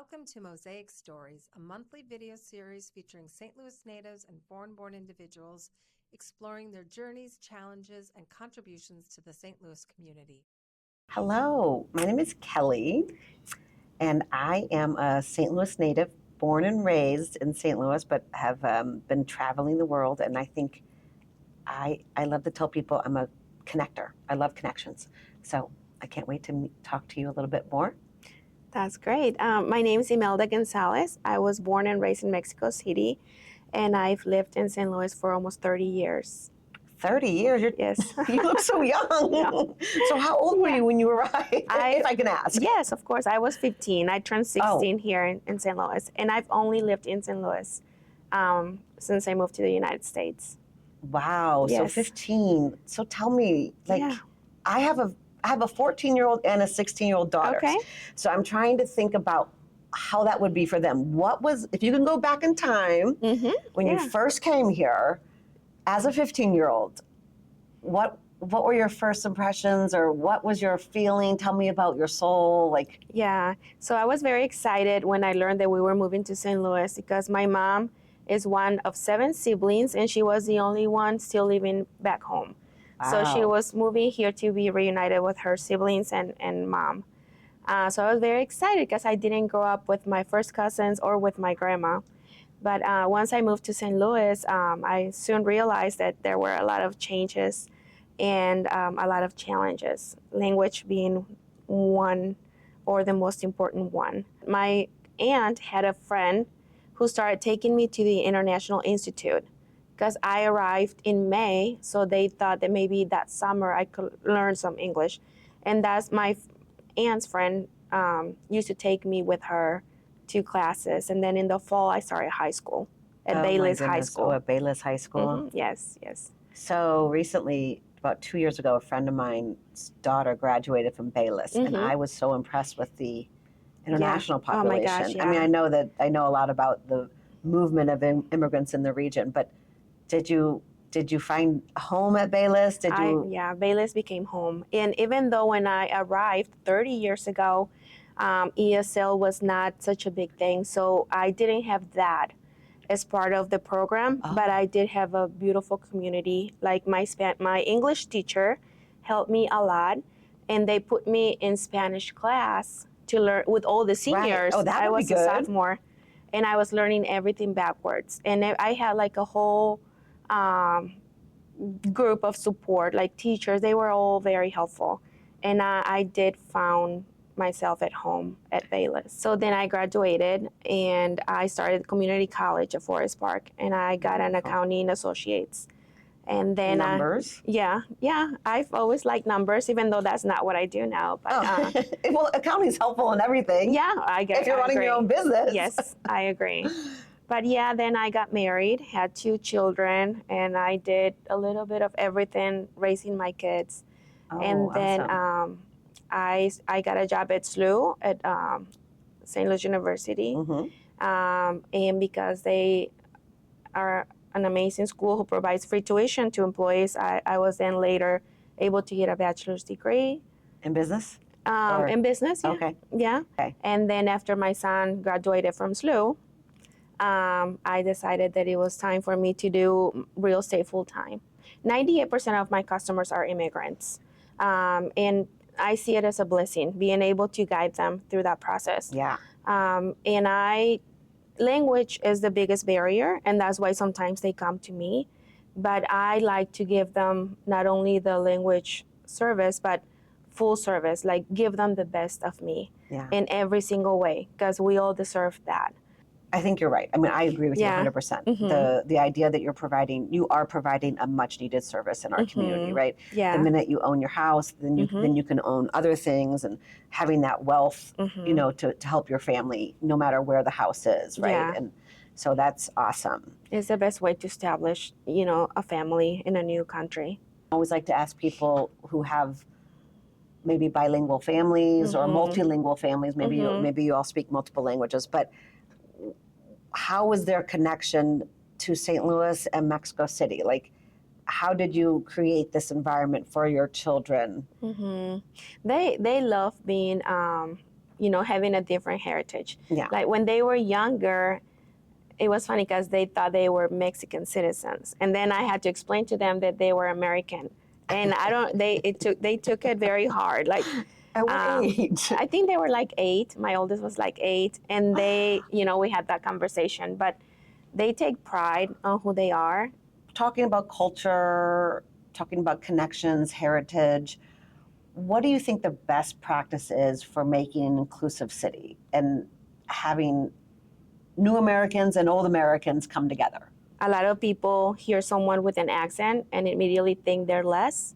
Welcome to Mosaic Stories, a monthly video series featuring St. Louis natives and foreign-born individuals exploring their journeys, challenges, and contributions to the St. Louis community. Hello, my name is Kelly, and I am a St. Louis native, born and raised in St. Louis, but have been traveling the world. And I think I love to tell people I'm a connector. I love connections. So I can't wait to talk to you a little bit more. That's great. My name is Imelda Gonzalez. I was born and raised in Mexico City, and I've lived in St. Louis for almost 30 years. 30 years? Yes. You look so young. Yeah. So how old were you when you arrived, if I can ask? Yes, of course. I was 15. I turned 16 here in St. Louis, and I've only lived in St. Louis since I moved to the United States. Wow, Yes. so 15. So tell me, I have a 14-year-old and a 16-year-old daughter. Okay. So I'm trying to think about how that would be for them. If you can go back in time, when you first came here, as a 15-year-old, what were your first impressions, or what was your feeling? Tell me about your soul. Yeah, so I was very excited when I learned that we were moving to St. Louis because my mom is one of 7 siblings, and she was the only one still living back home. Wow. So she was moving here to be reunited with her siblings and mom. So I was very excited because I didn't grow up with my first cousins or with my grandma. But once I moved to St. Louis, I soon realized that there were a lot of changes and a lot of challenges, language being one or the most important one. My aunt had a friend who started taking me to the International Institute because I arrived in May, so they thought that maybe that summer I could learn some English. And that's my aunt's friend used to take me with her to classes. And then in the fall, I started high school at Bayless High School. Oh, at Bayless High School. Mm-hmm. Yes, yes. So recently, about 2 years ago, a friend of mine's daughter graduated from Bayless, and I was so impressed with the international population. Oh my gosh, yeah. I mean, I know a lot about the movement of immigrants in the region, but did you find home at Bayless? Yeah, Bayless became home. And even though when I arrived 30 years ago, ESL was not such a big thing, so I didn't have that as part of the program, but I did have a beautiful community. Like my English teacher helped me a lot, and they put me in Spanish class to learn with all the seniors. Right. Oh, that would be good. I was a sophomore, and I was learning everything backwards. And I had like a whole group of support, like teachers. They were all very helpful, and I did found myself at home at Bayless. So then I graduated and I started community college at Forest Park, and I got an accounting associates. And then numbers? Yeah. I've always liked numbers, even though that's not what I do now. But well, accounting's helpful in everything. Yeah, I guess. If you're running your own business. Yes, I agree. But yeah, then I got married, had 2 children, and I did a little bit of everything raising my kids. And then awesome. I got a job at SLU at St. Louis University, and because they are an amazing school who provides free tuition to employees, I was then later able to get a bachelor's degree. In business? In business, yeah. Okay. Yeah. Okay. And then after my son graduated from SLU, I decided that it was time for me to do real estate full time. 98% of my customers are immigrants, and I see it as a blessing, being able to guide them through that process. Yeah. Language is the biggest barrier, and that's why sometimes they come to me. But I like to give them not only the language service, but full service, like give them the best of me in every single way, because we all deserve that. I think you're right. I mean, I agree with you 100%. The idea that you are providing a much needed service in our community, right? Yeah. The minute you own your house, then you can own other things, and having that wealth, to help your family, no matter where the house is, right? Yeah. And so that's awesome. It's the best way to establish, a family in a new country. I always like to ask people who have maybe bilingual families or multilingual families, maybe you all speak multiple languages, but how was their connection to St. Louis and Mexico City? Like, how did you create this environment for your children? They love being having a different heritage. Yeah. Like when they were younger, it was funny because they thought they were Mexican citizens, and then I had to explain to them that they were American, and they took it very hard. Like, At what age? I think they were like 8. My oldest was like 8, and we had that conversation. But they take pride on who they are. Talking about culture, talking about connections, heritage, what do you think the best practice is for making an inclusive city and having new Americans and old Americans come together? A lot of people hear someone with an accent and immediately think they're less,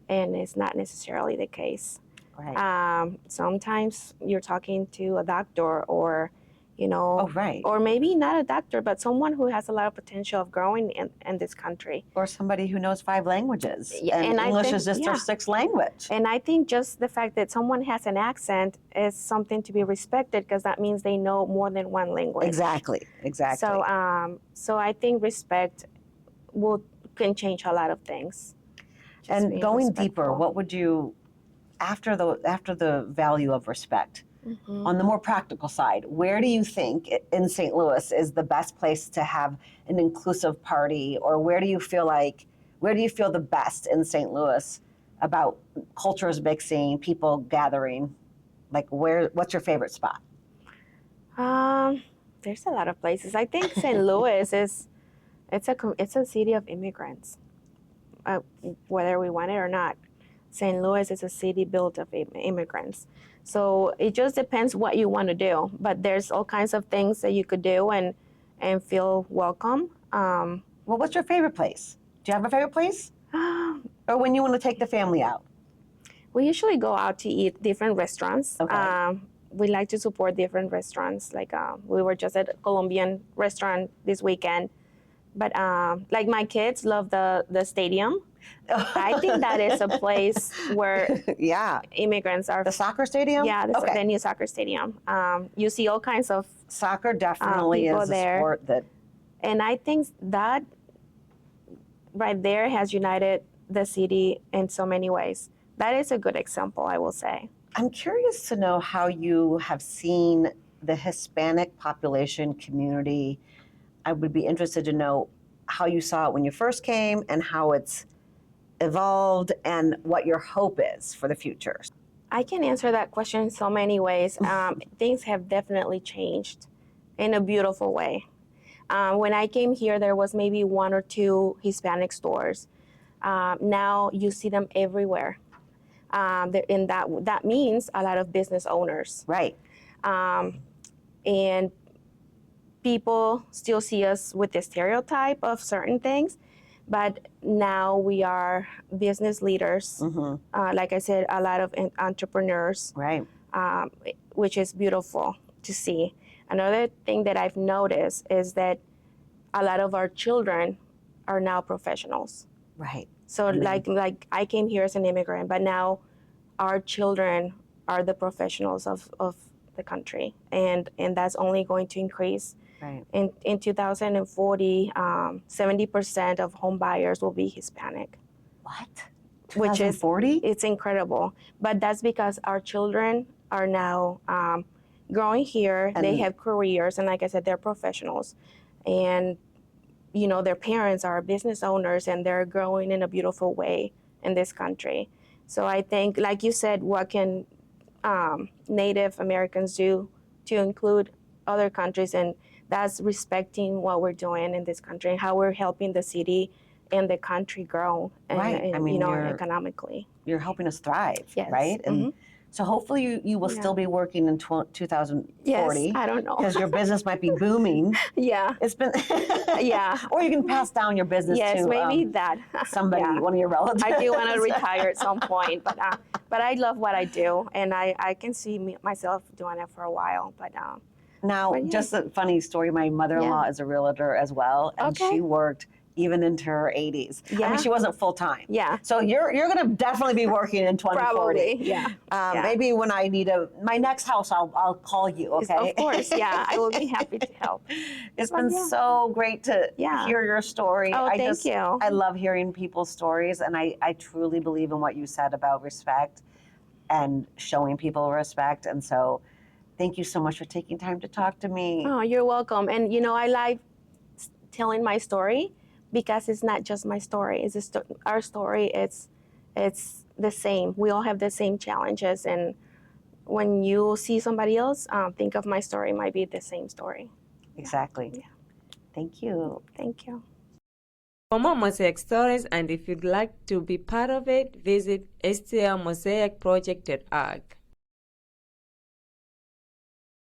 and it's not necessarily the case. Right. Sometimes you're talking to a doctor or, Oh, right. or maybe not a doctor, but someone who has a lot of potential of growing in this country. Or somebody who knows 5 languages, Yeah, and I English think- is just their yeah. 6th language. And I think just the fact that someone has an accent is something to be respected, because that means they know more than one language. Exactly. So I think respect can change a lot of things. Just And being going deeper, respectful. what would you, after the value of respect, Mhm. on the more practical side, where do you think in St. Louis is the best place to have an inclusive party, or where do you feel the best in St. Louis about cultures mixing, people gathering? Like, what's your favorite spot? There's a lot of places. I think St. Louis it's a city of immigrants, whether we want it or not. St. Louis is a city built of immigrants. So it just depends what you want to do. But there's all kinds of things that you could do and feel welcome. Well, what's your favorite place? Do you have a favorite place? Or when you want to take the family out? We usually go out to eat different restaurants. Okay. We like to support different restaurants. Like we were just at a Colombian restaurant this weekend. But like my kids love the stadium. I think that is a place where Yeah. immigrants are. The soccer stadium? Yeah, Okay. the new soccer stadium. You see all kinds of, Soccer definitely people is a there. sport that, and I think that right there has united the city in so many ways. That is a good example, I will say. I'm curious to know how you have seen the Hispanic population community. I would be interested to know how you saw it when you first came and how it's evolved and what your hope is for the future. I can answer that question in so many ways. Things have definitely changed in a beautiful way. When I came here, there was maybe 1 or 2 Hispanic stores. Now you see them everywhere. And that means a lot of business owners. Right. And people still see us with the stereotype of certain things, but now we are business leaders. Mm-hmm. Like I said, a lot of entrepreneurs, Right. which is beautiful to see. Another thing that I've noticed is that a lot of our children are now professionals. Right. So like I came here as an immigrant, but now our children are the professionals of the country, and that's only going to increase. Right. In 2040, 70% of home buyers will be Hispanic. What? Which is 2040? It's incredible. But that's because our children are now growing here. And they have careers, and like I said, they're professionals. And their parents are business owners, and they're growing in a beautiful way in this country. So I think, like you said, what can Native Americans do to include other countries? And that's respecting what we're doing in this country and how we're helping the city and the country grow, and, Right. I mean, economically. You're helping us thrive, Yes. right? And Mhm. so hopefully you will still be working in 2040. Yes, I don't know. Because your business might be booming. Yeah. It's been Yeah. Or you can pass down your business Yes, to maybe that. somebody, Yeah. one of your relatives. I do want to retire at some point, but I love what I do, and I can see myself doing it for a while. Now, But yeah. just a funny story. My mother-in-law is a realtor as well, and Okay. she worked even into her 80s. I Yeah. mean, she wasn't full-time. Yeah. So you're going to definitely be working in 2040. Probably, yeah. Yeah. Maybe when I need my next house, I'll call you, okay? Of course, yeah. I will be happy to help. It's But been yeah. so great to Yeah. hear your story. Oh, thank you. I love hearing people's stories, and I truly believe in what you said about respect and showing people respect. And so Thank you so much for taking time to talk to me. Oh, you're welcome. And I like telling my story because it's not just my story. Our story. It's the same. We all have the same challenges, and when you see somebody else, think of my story. It might be the same story. Exactly. Yeah. Thank you. Thank you. For more Mosaic Stories, and if you'd like to be part of it, visit stlmosaicproject.org.